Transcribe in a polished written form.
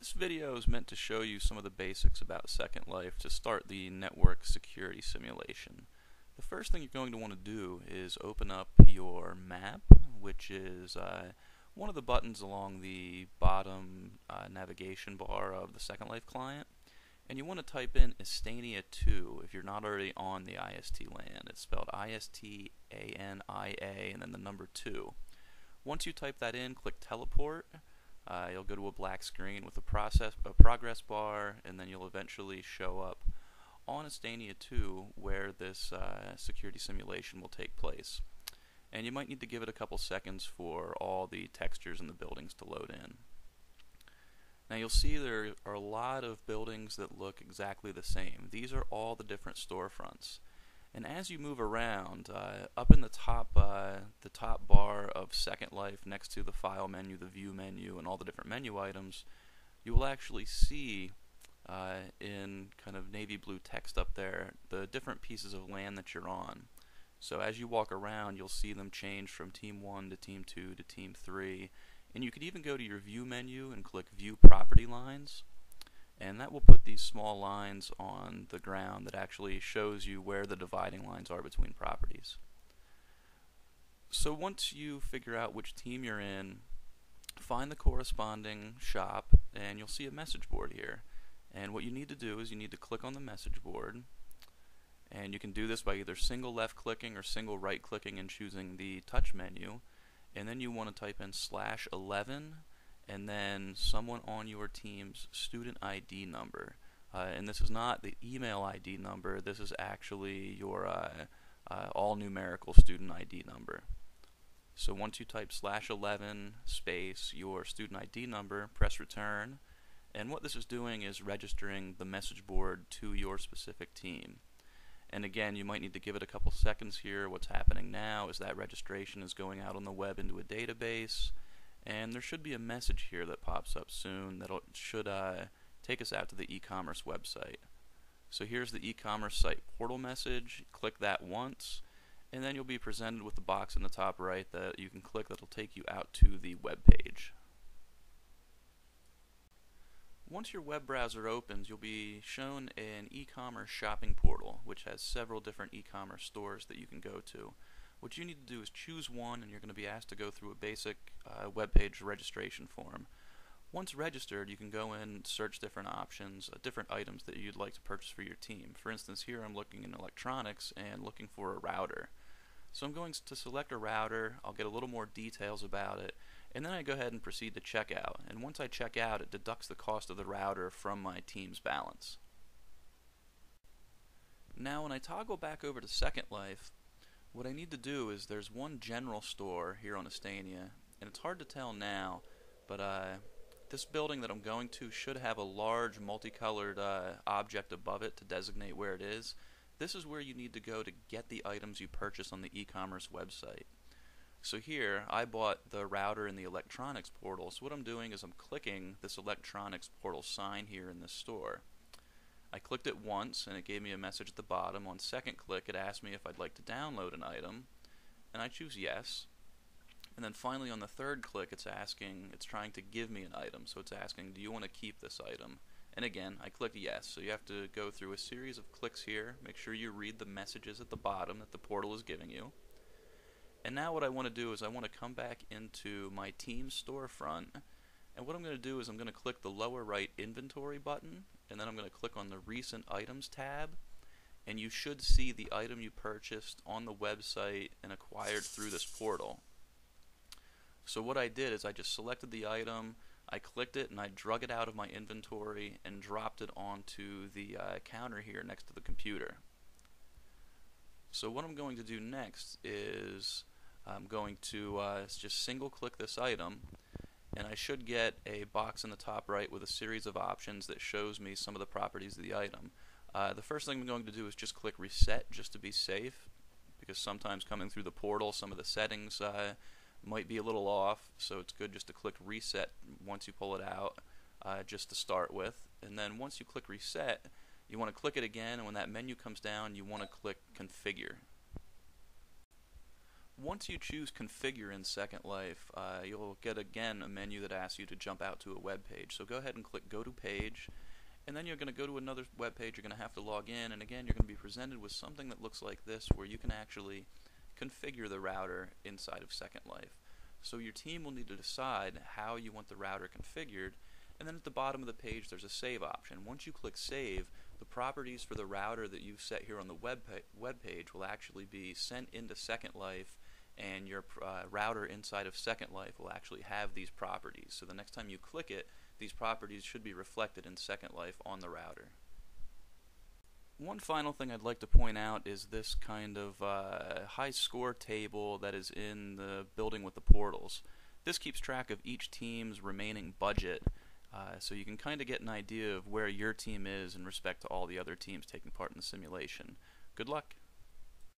This video is meant to show you some of the basics about Second Life to start the network security simulation. The first thing you're going to want to do is open up your map, which is one of the buttons along the bottom navigation bar of the Second Life client. And you want to type in Istania 2 if you're not already on the IST LAN. It's spelled ISTANIA and then the number 2. Once you type that in, click Teleport. You'll go to a black screen with a progress bar, and then you'll eventually show up on Istania 2 where this security simulation will take place. And you might need to give it a couple seconds for all the textures in the buildings to load in. Now you'll see there are a lot of buildings that look exactly the same. These are all the different storefronts. And as you move around, up in the top bar of Second Life, next to the file menu, the view menu, and all the different menu items, you will actually see in kind of navy blue text up there the different pieces of land that you're on. So as you walk around, you'll see them change from Team 1 to Team 2 to Team 3. And you could even go to your view menu and click View Property Lines. And that will put these small lines on the ground that actually shows you where the dividing lines are between properties. So once you figure out which team you're in, find the corresponding shop and you'll see a message board here. And what you need to do is you need to click on the message board, and you can do this by either single left clicking or single right clicking and choosing the touch menu. And then you want to type in /11 and then someone on your team's student ID number. And this is not the email ID number, this is actually your all numerical student ID number. So once you type /11 space your student ID number, press return, and what this is doing is registering the message board to your specific team. And again, you might need to give it a couple seconds here. What's happening now is that registration is going out on the web into a database, and there should be a message here that pops up soon that should take us out to the e-commerce website. So here's the e-commerce site portal message. Click that once, and then you'll be presented with the box in the top right that you can click that will take you out to the web page. Once your web browser opens, you'll be shown an e-commerce shopping portal, which has several different e-commerce stores that you can go to. What you need to do is choose one, and you're going to be asked to go through a basic web page registration form. Once registered, you can go in and search different options, different items that you'd like to purchase for your team. For instance, here I'm looking in electronics and looking for a router. So I'm going to select a router, I'll get a little more details about it, and then I go ahead and proceed to checkout. And once I check out, it deducts the cost of the router from my team's balance. Now when I toggle back over to Second Life, what I need to do is there's one general store here on Istania, and it's hard to tell now, but this building that I'm going to should have a large multicolored object above it to designate where it is. This is where you need to go to get the items you purchase on the e-commerce website. So here, I bought the router in the electronics portal, so what I'm doing is I'm clicking this electronics portal sign here in this store. I clicked it once and it gave me a message at the bottom. On second click it asked me if I'd like to download an item, and I choose yes. And then finally on the third click it's trying to give me an item, so it's asking, do you want to keep this item? And again, I click yes. So you have to go through a series of clicks here, make sure you read the messages at the bottom that the portal is giving you. And now what I want to do is I want to come back into my team storefront, and what I'm going to do is I'm going to click the lower right inventory button, and then I'm going to click on the recent items tab, and you should see the item you purchased on the website and acquired through this portal. So what I did is I just selected the item, I clicked it, and I drug it out of my inventory and dropped it onto the counter here next to the computer. So what I'm going to do next is I'm going to just single click this item, and I should get a box in the top right with a series of options that shows me some of the properties of the item. The first thing I'm going to do is just click reset just to be safe, because sometimes coming through the portal some of the settings might be a little off, so it's good just to click reset once you pull it out just to start with. And then once you click reset, you want to click it again, and when that menu comes down you want to click configure. Once you choose Configure in Second Life, you'll get again a menu that asks you to jump out to a web page. So go ahead and click Go to Page, and then you're going to go to another web page. You're going to have to log in, and again you're going to be presented with something that looks like this, where you can actually configure the router inside of Second Life. So your team will need to decide how you want the router configured, and then at the bottom of the page there's a save option. Once you click Save, the properties for the router that you've set here on the web page will actually be sent into Second Life, and your router inside of Second Life will actually have these properties. So the next time you click it, these properties should be reflected in Second Life on the router. One final thing I'd like to point out is this kind of high score table that is in the building with the portals. This keeps track of each team's remaining budget, so you can kind of get an idea of where your team is in respect to all the other teams taking part in the simulation. Good luck!